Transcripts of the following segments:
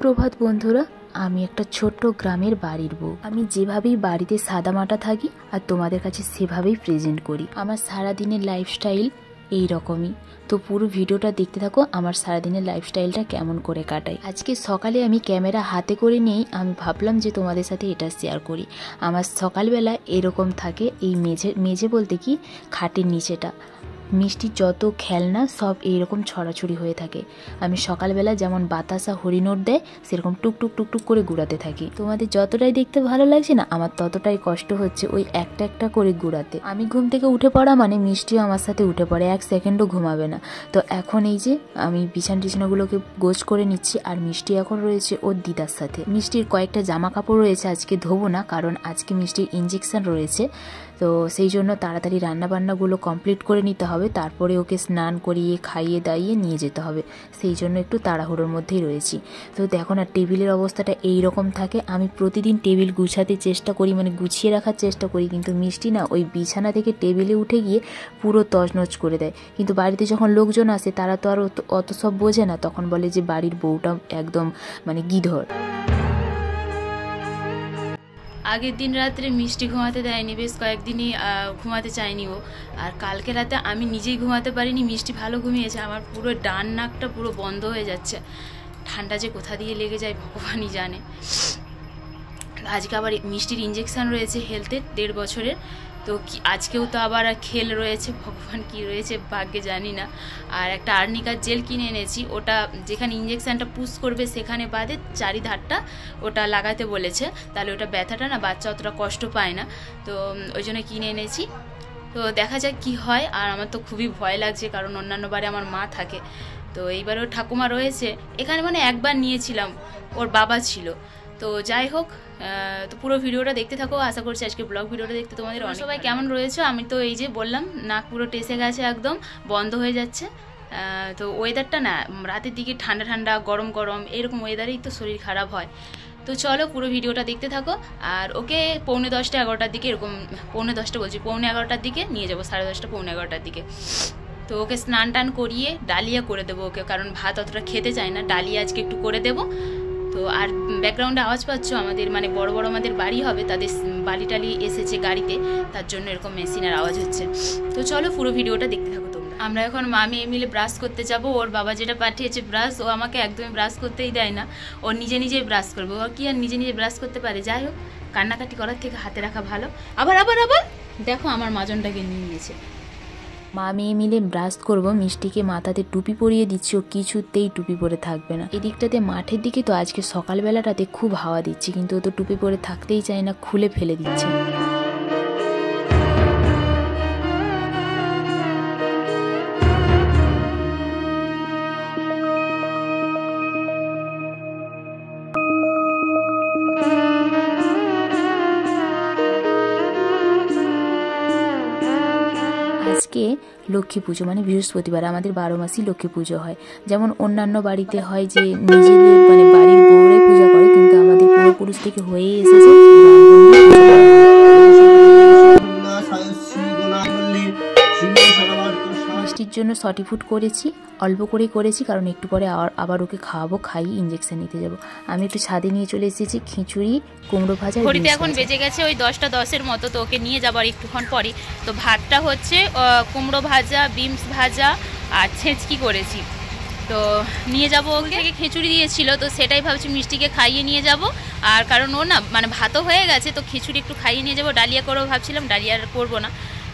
সুপ্রভাত বন্ধুরা, আমি একটা ছোট্ট গ্রামের বাড়ির বউ। আমি যেভাবেই বাড়িতে সাদামাটা থাকি আর তোমাদের কাছে সেভাবেই প্রেজেন্ট করি। আমার সারাদিনের লাইফস্টাইল এই রকমই। তো পুরো ভিডিওটা দেখতে থাকো আমার সারাদিনের লাইফস্টাইলটা কেমন করে কাটাই। আজকে সকালে আমি ক্যামেরা হাতে করে নিয়েই আমি ভাবলাম যে তোমাদের সাথে এটা শেয়ার করি। আমার সকালবেলা এরকম থাকে, এই মেঝে বলতে কি খাটের নিচেটা মিষ্টির যত খেলনা সব এইরকম ছড়াছড়ি হয়ে থাকে। আমি সকালবেলা যেমন বাতাসা হরিণোট দেয় সেরকম টুকটুক টুকটুক করে গুড়াতে থাকি। তোমাদের যতটাই দেখতে ভালো লাগছে না, আমার ততটাই কষ্ট হচ্ছে ওই একটা একটা করে গুড়াতে। আমি ঘুম থেকে উঠে পড়া মানে মিষ্টিও আমার সাথে উঠে পড়ে, এক সেকেন্ডও ঘুমাবে না। তো এখন এই যে আমি বিছানাগুলোকে গোছ করে নিচ্ছি, আর মিষ্টি এখন রয়েছে ওর দিদার সাথে। মিষ্টির কয়েকটা জামা কাপড় রয়েছে, আজকে ধোবো না কারণ আজকে মিষ্টির ইঞ্জেকশন রয়েছে। তো সেই জন্য তাড়াতাড়ি রান্নাবান্নাগুলো কমপ্লিট করে নিতে হবে, তারপরে ওকে স্নান করিয়ে খাইয়ে দাইয়ে নিয়ে যেতে হবে। সেই জন্য একটু তাড়াহুড়োর মধ্যেই রয়েছি। তো দেখো না টেবিলের অবস্থাটা এই রকম থাকে। আমি প্রতিদিন টেবিল গুছাতে চেষ্টা করি, মানে গুছিয়ে রাখার চেষ্টা করি, কিন্তু মিষ্টি না ওই বিছানা থেকে টেবিলে উঠে গিয়ে পুরো তছনছ করে দেয়। কিন্তু বাড়িতে যখন লোকজন আসে তারা তো আর অত সব বোঝে না, তখন বলে যে বাড়ির বউটা একদম মানে গিধর। আগের দিন রাত্রে মিষ্টি ঘুমাতে দেয়নি, বেশ কয়েকদিনই ঘুমাতে চায়নি ও। আর কালকে রাতে আমি নিজেই ঘুমাতে পারিনি, মিষ্টি ভালো ঘুমিয়েছে, আমার পুরো ডান নাকটা পুরো বন্ধ হয়ে যাচ্ছে। ঠান্ডা যে কোথা দিয়ে লেগে যায় ভগবানই জানে। আজকে আবার মিষ্টির ইঞ্জেকশান রয়েছে হেলথের 1.5 বছরের। তো আজকেও তো আবার খেল রয়েছে, ভগবান কি রয়েছে ভাগ্যে জানি না। আর একটা আর্নিকার জেল কিনে এনেছি, ওটা যেখানে ইঞ্জেকশানটা পুশ করবে সেখানে বাদে চারিধারটা ওটা লাগাতে বলেছে, তাহলে ওটা ব্যথাটা না বাচ্চা অতটা কষ্ট পায় না। তো ওই জন্য কিনে এনেছি। তো দেখা যাক কি হয়। আর আমার তো খুবই ভয় লাগছে কারণ অন্যান্য বারে আমার মা থাকে, তো এইবারে ওর ঠাকুমা রয়েছে এখানে, মানে একবার নিয়েছিলাম, ওর বাবা ছিল। তো যাই হোক, তো পুরো ভিডিওটা দেখতে থাকো। আশা করছি আজকে ব্লগ ভিডিওটা দেখতে তোমাদের সবাই কেমন রয়েছে। আমি তো এই যে বললাম নাক পুরো টেসে গেছে, একদম বন্ধ হয়ে যাচ্ছে। তো ওয়েদারটা না রাতের দিকে ঠান্ডা ঠান্ডা গরম গরম এরকম ওয়েদারেই তো শরীর খারাপ হয়। তো চলো পুরো ভিডিওটা দেখতে থাকো। আর ওকে 10:45 11টার দিকে, এরকম 10:45 বলছি, 11:45টার দিকে নিয়ে যাবো, 10:30 11:45টার দিকে। তো ওকে স্নান টান করিয়ে ডালিয়া করে দেবো ওকে, কারণ ভাত অতটা খেতে চায় না, ডালিয়া আজকে একটু করে দেবো। তো আর ব্যাকগ্রাউন্ডে আওয়াজ পাচ্ছ, আমাদের মানে বড় বড় আমাদের বাড়ি হবে, তাদের বালি টালি এসেছে গাড়িতে, তার জন্য এরকম মেশিনের আওয়াজ হচ্ছে। তো চলো পুরো ভিডিওটা দেখতে থাকো তোমরা। আমরা এখন মামি মিলে ব্রাশ করতে যাব। ওর বাবা যেটা পাঠিয়েছে ব্রাশ, ও আমাকে একদমই ব্রাশ করতেই দেয় না, ও নিজে নিজেই ব্রাশ করবে। ও কি আর নিজে নিজে ব্রাশ করতে পারে? যাই হোক, কান্নাকাটি করার থেকে হাতে রাখা ভালো। আবার আবার আবার দেখো আমার মাজনটাকে নিয়ে নিয়েছে। মা মেয়ে মিলে ব্রাশ করবো, মিষ্টিকে মাথাতে টুপি পরিয়ে দিচ্ছি, ও কিছুতেই টুপি পরে থাকবে না। এদিকটাতে মাঠের দিকে তো আজকে সকালবেলাটাতে খুব হাওয়া দিচ্ছে, কিন্তু ও তো টুপি পরে থাকতেই চায় না, খুলে ফেলে দিচ্ছে। আজকে লক্ষ্মী পুজো, মানে বৃহস্পতিবার আমাদের 12 মাসই লক্ষ্মী পুজো হয়। যেমন অন্যান্য বাড়িতে হয় যে নিজেদের মানে বাড়ির বউরাই পূজা করে, কিন্তু আমাদের পূর্বপুরুষ থেকে হয়ে এসেছে মিষ্টির জন্য সটিফুড করেছি, অল্প করেই করেছি কারণ একটু পরে আবার ওকে খাওয়াবো, খাইয়ে ইঞ্জেকশন নিতে যাবো। আমি একটু ছাদে নিয়ে চলে এসেছি খিচুড়ি, কুমড়ো ভাজা। ঘড়িতে এখন বেজে গেছে ওই 10:10 মতো, তো ওকে নিয়ে যাবো আর একটুক্ষণ পরই। তো ভাতটা হচ্ছে কুমড়ো ভাজা, বিমস ভাজা আর ছেঁচকি করেছি। তো নিয়ে যাবো, ওকে খিচুড়ি দিয়েছিল, তো সেটাই ভাবছি মিষ্টিকে খাইয়ে নিয়ে যাব। আর কারণ ও না মানে ভাতও হয়ে গেছে, তো খিচুড়ি একটু খাইয়ে নিয়ে যাবো। ডালিয়া করেও ভাবছিলাম, ডালিয়া আর করবো না,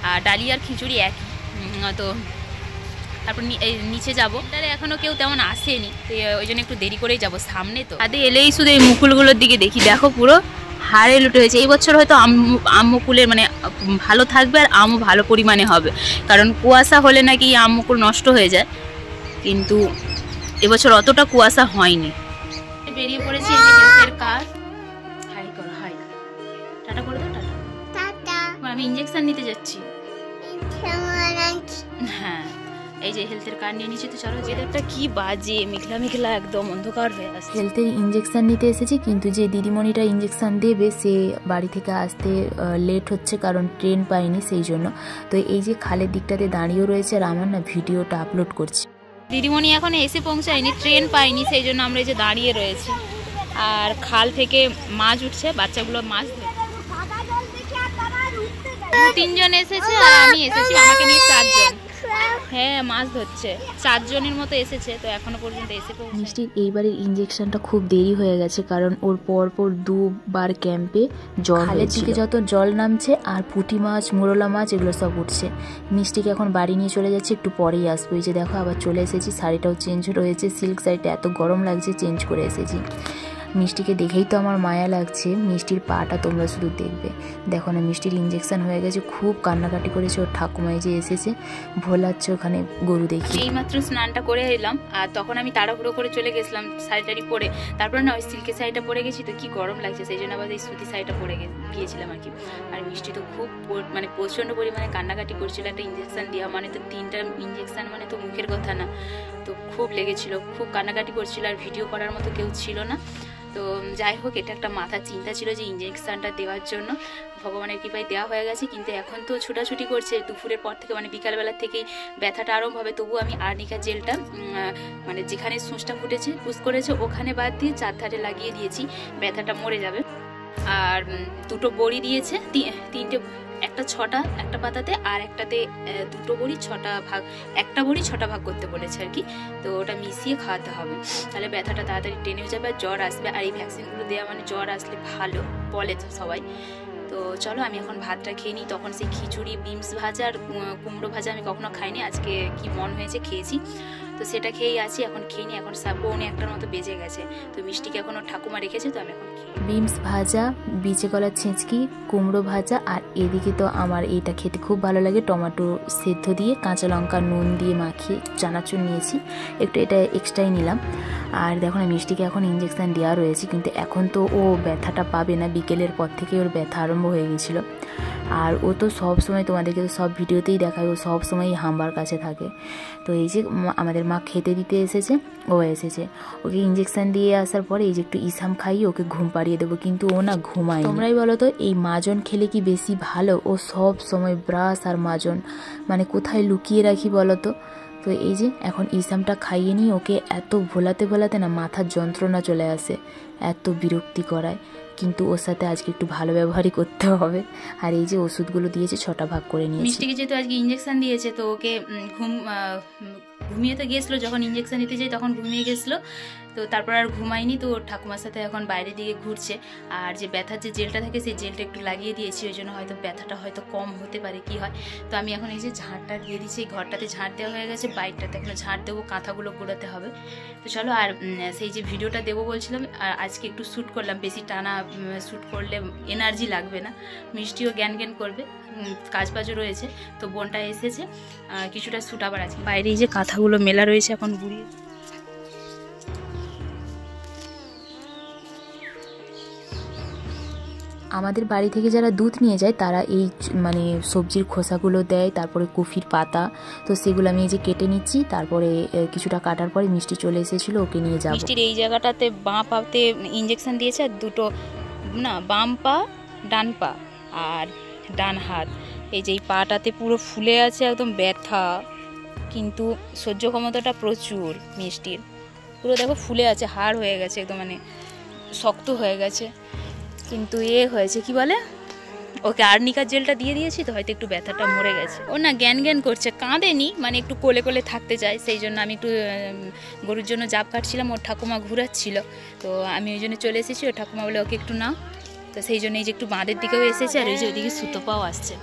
আর ডালিয়া আর খিচুড়ি একই। তো তারপর নিচে যাবো, তাহলে এখনও কেউ তেমন আসেনি, তো ওই জন্য একটু দেরি করেই যাবো। সামনে তো আদে এলেই শুধু এই মুকুলগুলোর দিকে দেখি, দেখো পুরো হাড়ে লুটে হয়েছে। এই বছর হয়তো আম মুকুলের মানে ভালো থাকবে আর আমও ভালো পরিমাণে হবে, কারণ কুয়াশা হলে নাকি আম মুকুল নষ্ট হয়ে যায়, কিন্তু এবছর অতটা কুয়াশা হয়নি। বেরিয়ে পড়েছি হেলথের কাজ। হাই করো, হাই টাটা করে দাও, টাটা। আমি ইঞ্জেকশন নিতে যাচ্ছি। হ্যাঁ, এই যে হেলথের কার্ড নিয়ে নিচ্ছি। তো চলো, ওয়েদারটা কি বাজে, মেঘলা মেঘলা একদম অন্ধকার হয়ে আসছে। হেলথের ইঞ্জেকশন নিতে এসেছি, কিন্তু যে দিদিমণিটা ইঞ্জেকশন দেবে সে বাড়ি থেকে আসতে লেট হচ্ছে, কারণ ট্রেন পাইনি সেই জন্য। তো এই যে খালের দিকটাতে দাঁড়িয়েও রয়েছে আর আমার না ভিডিওটা আপলোড করছি। দিদিমণি এখন এসে পৌঁছায়নি, ট্রেন পাইনি, সেই জন্য আমরা এই যে দাঁড়িয়ে রয়েছি। আর খাল থেকে মাছ উঠছে, বাচ্চাগুলো মাছ ধরছে। 2-3 জন এসেছে আর আমি এসেছি, আমাকে নিয়ে 4 জন। হ্যাঁ, মাছ ধরছে, 4 জনের মতো এসেছে, তো এখনো পর্যন্ত এসে পৌঁছে। মিষ্টির এইবারের ইঞ্জেকশনটা খুব দেরি হয়ে গেছে, কারণ ওর পরপর 2বার ক্যাম্পে জল, খালের দিকে যত জল নামছে আর পুঁটি মাছ, মোরলা মাছ এগুলো সব উঠছে। মিষ্টিকে এখন বাড়ি নিয়ে চলে যাচ্ছে, একটু পরেই আসবো। এই যে দেখো আবার চলে এসেছি, শাড়িটাও চেঞ্জ রয়েছে, সিল্ক শাড়িটা এত গরম লাগছে চেঞ্জ করে এসেছি। মিষ্টিকে দেখেই তো আমার মায়া লাগছে। মিষ্টির পাটা তোমরা শুধু দেখবে, দেখো না মিষ্টির ইঞ্জেকশন হয়ে গেছে, খুব কান্নাকাটি করেছে। ওর ঠাকুমাই যে এসেছে ভোলাচ্ছে ওখানে গরু দেখি। এইমাত্র স্নানটা করে এলাম, আর তখন আমি তাড়াহুড়ো করে চলে গেছিলাম শাড়ি টাড়ি পরে। তারপরে না ওই সিল্কের শাড়িটা পরে গেছি, তো কি গরম লাগছে, সেই জন্য আবার এই সুতি শাড়িটা পরে গিয়েছিলাম আর কি। আর মিষ্টি তো খুব মানে প্রচণ্ড পরিমাণে কান্নাকাটি করছিল। একটা ইঞ্জেকশন দেওয়া মানে তো 3টা ইঞ্জেকশন মানে তো মুখের কথা না, তো খুব লেগেছিল, খুব কান্নাকাটি করছিল। আর ভিডিও করার মতো কেউ ছিল না। তো যাই হোক, এটা একটা মাথার চিন্তা ছিল যে ইঞ্জেকশনটা দেওয়ার জন্য ভগবানের কৃপায় দেওয়া হয়ে গেছে। কিন্তু এখন তো ছোটাছুটি করছে, দুপুরের পর থেকে মানে বিকালবেলার থেকেই ব্যথাটা আরম্ভ হবে। তবু আমি আর্নিকা জেলটা মানে যেখানে সূঁচটা ফুটেছে পুষ করেছে ওখানে বাদ দিয়ে 4 ধারে লাগিয়ে দিয়েছি, ব্যথাটা মরে যাবে। আর 2টো বড়ি দিয়েছে, 3টে, একটা 6টা একটা পাতাতে, আর একটাতে 2টো বড়ি 6টা ভাগ, একটা বড়ি 6টা ভাগ করতে বলেছে আর কি। তো ওটা মিশিয়ে খাওয়াতে হবে, তাহলে ব্যথাটা তাড়াতাড়ি টেনেও যাবে আর জ্বর আসবে। আর এই ভ্যাকসিনগুলো দেওয়া মানে জ্বর আসলে ভালো বলে সবাই। তো চলো আমি এখন ভাতটা খেয়ে নিই। তখন সেই খিচুড়ি, বিমস ভাজা আর কুমড়ো ভাজা আমি কখনো খাইনি, আজকে কি মন হয়েছে খেয়েছি, তো সেটা খেয়েই আছি। এখন খেয়ে নিই, এখন 1:45 মতো বেজে গেছে। তো মিষ্টিকে এখন ওর ঠাকুমা রেখেছে, তো আমি এখন বিমস ভাজা, বিচে কলার ছেঁচকি, কুমড়ো ভাজা, আর এদিকে তো আমার এইটা খেতে খুব ভালো লাগে, টমেটো সেদ্ধ দিয়ে কাঁচা লঙ্কা নুন দিয়ে মাখিয়ে চানাচুর নিয়েছি, একটু এটা এক্সট্রাই নিলাম। আর দেখো না মিষ্টিকে এখন ইঞ্জেকশান দেওয়া রয়েছে, কিন্তু এখন তো ও ব্যথাটা পাবে না, বিকেলের পর থেকে ওর ব্যথা আরম্ভ হয়ে গেছিলো। আর ও তো সব সময়, তোমাদেরকে তো সব ভিডিওতেই দেখায়, ও সব সময়ই হাম্বার কাছে থাকে। তো এই যে আমাদের মা খেতে দিতে এসেছে, ও এসেছে, ওকে ইঞ্জেকশান দিয়ে আসার পরে এই যে একটু ইসাম খাইয়ে ওকে ঘুম পাড়িয়ে দেবো, কিন্তু ও না ঘুমায়। তোমরাই বলো তো এই মাজন খেলে কি বেশি ভালো? ও সব সময় ব্রাশ আর মাজন মানে কোথায় লুকিয়ে রাখি বলো তো। তো এই যে এখন ইসামটা খাইয়ে নিই, ওকে এত ভোলাতে ভোলাতে না মাথার যন্ত্রণা চলে আসে, এত বিরক্তি করায়। কিন্তু ওর সাথে আজকে একটু ভালো ব্যবহারই করতে হবে। আর এই যে ওষুধগুলো দিয়েছে 6টা ভাগ করে নিয়েছি। মিষ্টিকে যেহেতু আজকে ইঞ্জেকশন দিয়েছে, তো ওকে ঘুমিয়ে তো গিয়েছিলো, যখন ইঞ্জেকশন দিতে যাই তখন ঘুমিয়ে গেছিলো, তো তারপর আর ঘুমায়নি। তো ওর ঠাকুমার সাথে এখন বাইরের দিকে ঘুরছে। আর যে ব্যথার যে জেলটা থাকে সেই জেলটা একটু লাগিয়ে দিয়েছি, ওই জন্য হয়তো ব্যথাটা হয়তো কম হতে পারে, কি হয়। তো আমি এখন এই যে ঝাঁটটা দিয়ে দিচ্ছি, এই ঘরটাতে ঝাঁট দেওয়া হয়ে গেছে, বাইকটাতে এখন ঝাঁট দেবো, কাঁথাগুলো গোড়াতে হবে। তো চলো, আর সেই যে ভিডিওটা দেবো বলছিলাম, আর আজকে একটু শ্যুট করলাম, বেশি টানা শ্যুট করলে এনার্জি লাগবে না, মিষ্টিও জ্ঞান জ্ঞান করবে, কাজ বাজও রয়েছে। তো বোনটা এসেছে, কিছুটা শ্যুট আবার আছে। বাইরে এই যে কাঁথাগুলো মেলা রয়েছে, এখন ঘুরিয়ে আমাদের বাড়ি থেকে যারা দুধ নিয়ে যায় তারা এই মানে সবজির খোসাগুলো দেয়, তারপরে কফির পাতা, তো সেগুলো আমি এই যে কেটে নিচ্ছি। তারপরে কিছুটা কাটার পরে মিষ্টি চলে এসেছিলো, ওকে নিয়ে যাবো। মিষ্টির এই জায়গাটাতে বাঁ পাতে ইঞ্জেকশন দিয়েছে, আর 2টো না, বাম পা ডান পা আর ডান হাত, এই যে এই পাটাতে পুরো ফুলে আছে, একদম ব্যথা, কিন্তু সহ্য ক্ষমতাটা প্রচুর মিষ্টির, পুরো দেখো ফুলে আছে, হাড় হয়ে গেছে একদম, মানে শক্ত হয়ে গেছে। কিন্তু হয়েছে কি বলে, ওকে আর্নিকার জেলটা দিয়ে দিয়েছি, তো হয়তো একটু ব্যথাটা মরে গেছে। ও না জ্ঞান জ্ঞান করছে, কাঁদেনি, মানে একটু কোলে কোলে থাকতে চায়, সেই জন্য আমি একটু গরুর জন্য জাপ কাটছিলাম, ওর ঠাকুমা ঘুরাচ্ছিল, তো আমি ওই জন্য চলে এসেছি। ওর ঠাকুমা বলে ওকে একটু নাও, তো সেই জন্য এই যে একটু বাঁধের দিকেও এসেছে, আর ওই যে ওইদিকে সুতো পাও আসছে।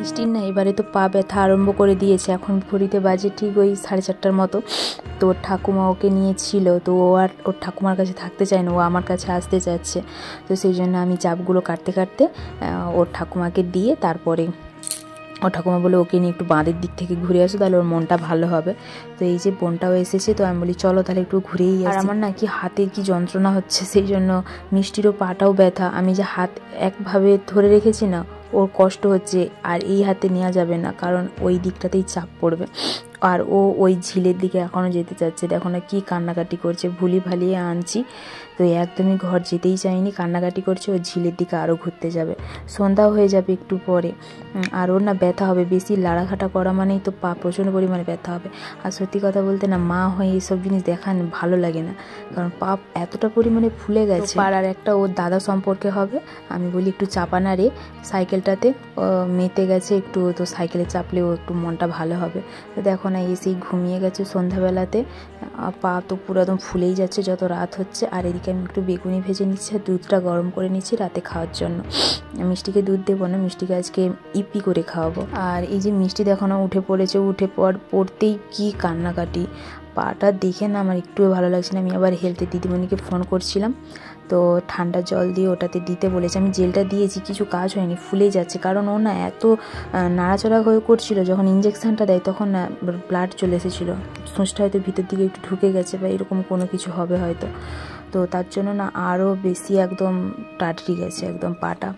মিষ্টির না এবারে তো পা ব্যথা আরম্ভ করে দিয়েছে, এখন ঘড়িতে বাজে ঠিক ওই 4:30 মতো। তো ওর ঠাকুমা ওকে নিয়েছিল, তো ও আর ওর ঠাকুমার কাছে থাকতে চায় না, ও আমার কাছে আসতে চাচ্ছে। তো সেই জন্য আমি চাপগুলো কাটতে কাটতে ওর ঠাকুমাকে দিয়ে তারপরে ওর ঠাকুমা বলে ওকে নিয়ে একটু বাঁধের দিক থেকে ঘুরে আসো, তাহলে ওর মনটা ভালো হবে। তো এই যে বোনটাও এসেছে, তো আমি বলি চলো তাহলে একটু ঘুরেই আসি। আর আমার না কি হাতের কি যন্ত্রণা হচ্ছে, সেই জন্য মিষ্টিরও পাটাও ব্যথা, আমি যে হাত একভাবে ধরে রেখেছি না, ওর কষ্ট হচ্ছে। আর এই হাতে নেওয়া যাবে না, কারণ ওই দিকটাতেই চাপ পড়বে, আর ও ওই ঝিলের দিকে এখনও যেতে চাচ্ছে, দেখো না কি কান্নাকাটি করছে, ভুলি ভালিয়ে আনছি তো একদমই ঘর যেতেই চায়নি, কান্নাকাটি করছে, ও ঝিলের দিকে আরও ঘুরতে যাবে। সন্ধ্যাও হয়ে যাবে একটু পরে, আর ওর না ব্যথা হবে, বেশি লাড়াঘাটা করা মানেই তো পা প্রচণ্ড পরিমাণে ব্যথা হবে। আর সত্যি কথা বলতে না, মা হয়ে এইসব জিনিস দেখান ভালো লাগে না, কারণ পা এতটা পরিমাণে ফুলে গেছে। পাড়ার একটা ওর দাদা সম্পর্কে হবে, আমি বলি একটু চাপা না রে সাইকেলটাতে, মেতে গেছে একটু, তো সাইকেলে চাপলেও একটু মনটা ভালো হবে। তো দেখো না এসেই ঘুমিয়ে গেছে সন্ধ্যাবেলাতে, পা তো পুরো একদম ফুলেই যাচ্ছে যত রাত হচ্ছে। আর এদিকে আমি একটু বেগুনি ভেজে নিচ্ছি আর দুধটা গরম করে নিচ্ছি রাতে খাওয়ার জন্য। মিষ্টিকে দুধ দেবো না, মিষ্টিকে আজকে ইপি করে খাওয়াবো। আর এই যে মিষ্টি দেখো না উঠে পড়েছে, উঠে পড়তেই কি কান্নাকাটি, পাটা দেখে না আমার একটুও ভালো লাগছে না। আমি আবার হেলথের দিদিমণিকে ফোন করছিলাম, তো ঠান্ডা জল দিয়ে ওটাতে দিতে বলেছে। আমি জেলটা দিয়েছি, কিছু কাজ হয়নি, ফুলেই যাচ্ছে, কারণ ও না এত নাড়াচড়া হয়ে করছিল, যখন ইঞ্জেকশানটা দেয় তখন না ব্লাড চলে এসেছিলো, সূঁচটা হয়তো ভিতর দিকে একটু ঢুকে গেছে বা এরকম কোনো কিছু হবে হয়তো, তো তার জন্য না আরও বেশি একদম টাটরি গেছে একদম পাটা।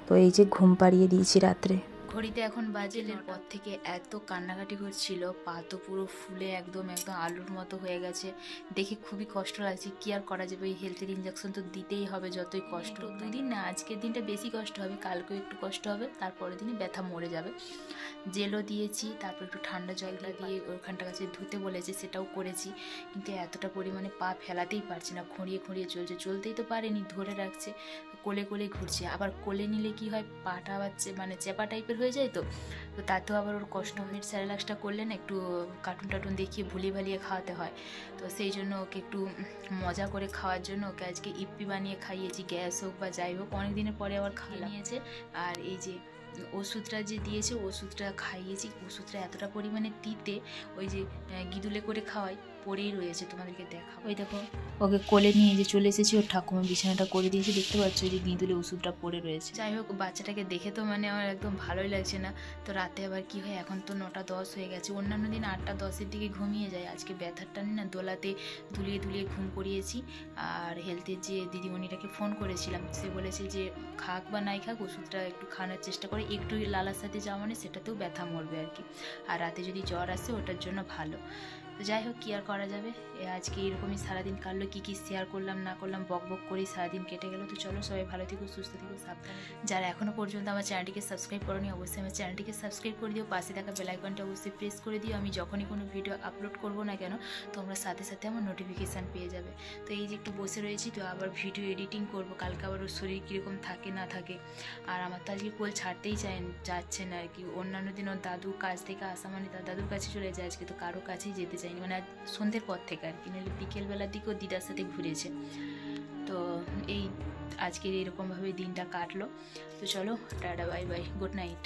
তো এই যে ঘুম পাড়িয়ে দিয়েছি রাত্রে। ঘড়িতে এখন বাজেলের পর থেকে এত কান্নাকাটি করছিল, পা তো পুরো ফুলে একদম একদম আলুর মতো হয়ে গেছে, দেখে খুবই কষ্ট লাগছে। কি আর করা যাবে, এই হেলথের ইঞ্জেকশন তো দিতেই হবে যতই কষ্ট। দুদিন না, আজকের দিনটা বেশি কষ্ট হবে, কালকেও একটু কষ্ট হবে, তারপরের দিনে ব্যথা মরে যাবে। জেলও দিয়েছি, তারপর একটু ঠান্ডা জলটা দিয়ে ওখানটা কাছে ধুতে বলেছে, সেটাও করেছি, কিন্তু এতটা পরিমাণে পা ফেলাতেই পারছি না, খুঁড়িয়ে খুঁড়িয়ে চলছে, চলতেই তো পারেনি, ধরে রাখছে, কোলে কোলে ঘুরছে। আবার কোলে নিলে কি হয়, পাটা আবার মানে চেপা টাইপের হয়ে যায়, তো তাতেও আবার ওর কষ্ট হয়। স্যারেলাক্সটা করলে না একটু কার্টুন টাটুন দেখিয়ে ভুলিয়ে ভালিয়ে খাওয়াতে হয়, তো সেই জন্য ওকে একটু মজা করে খাওয়ার জন্য ওকে আজকে ইপি বানিয়ে খাইয়েছি, গ্যাস হোক বা যাই হোক, অনেক দিনের পরে আবার খাইয়ে নিয়েছে। আর এই যে ওষুধটা যে দিয়েছে, ওষুধটা খাইয়েছি, ওষুধটা এতটা পরিমাণে তিতে, ওই যে গিদুলে করে খাওয়াই পড়েই রয়েছে, তোমাদেরকে দেখাবো। ওই দেখো ওকে কোলে নিয়ে যে চলে এসেছি, ওর ঠাকুমা বিছানাটা করে দিয়েছে, দেখতে পাচ্ছ যে গিঁদুলে ওষুধটা পড়ে রয়েছে। যাই হোক, বাচ্চাটাকে দেখে তো মানে আমার একদম ভালোই লাগছে না। তো রাতে আবার কি হয়, এখন তো 9:10 হয়ে গেছে, অন্যান্য দিন 8:10-এর দিকে ঘুমিয়ে যায়, আজকে ব্যথার টানে না দোলাতে দুলিয়ে দুলিয়ে ঘুম করিয়েছি। আর হেলথের যে দিদিমণিটাকে ফোন করেছিলাম, সে বলেছে যে খাক বা নাই খাক, ওষুধটা একটু খাওয়ানোর চেষ্টা করে, একটু লালার সাথে যাওয়া মানে সেটাতেও ব্যথা মরবে আর কি। আর রাতে যদি জ্বর আসে ওটার জন্য ভালো। তো যাই হোক, কী আর করা যাবে, আজকে এরকমই সারাদিন কাটলো, কী শেয়ার করলাম না করলাম বক বক করেই সারাদিন কেটে গেল। তো চলো, সবাই ভালো থেকো, সুস্থ থেকো, সাবধানে। যারা এখনও পর্যন্ত আমার চ্যানেলটিকে সাবস্ক্রাইব করোনি, অবশ্যই আমার চ্যানেলটিকে সাবস্ক্রাইব করে দিও, পাশে থাকা বেল আইকনটা অবশ্যই প্রেস করে দিও। আমি যখনই কোনো ভিডিও আপলোড করবো না কেন, তোমরা সাথে সাথে আমার নোটিফিকেশান পেয়ে যাবে। তো এই যে একটু বসে রয়েছি, তো আবার ভিডিও এডিটিং করবো, কালকে আবার ওর শরীর কীরকম থাকে না থাকে। আর আমার তো আজকে কোল ছাড়তেই যাচ্ছে না আর কি। অন্যান্য দিন ওর দাদু কাজ থেকে আসা মানে তার দাদুর কাছে চলে যায়, আজকে তো কারো কাছেই যেতে চাইনি, মানে সন্ধ্যের পর থেকে আর কি, নাহলে বিকেলবেলার দিকেও দিদার সাথে ঘুরেছে। তো এই আজকের এরকমভাবে দিনটা কাটলো। তো চলো, tata, bye bye, good night.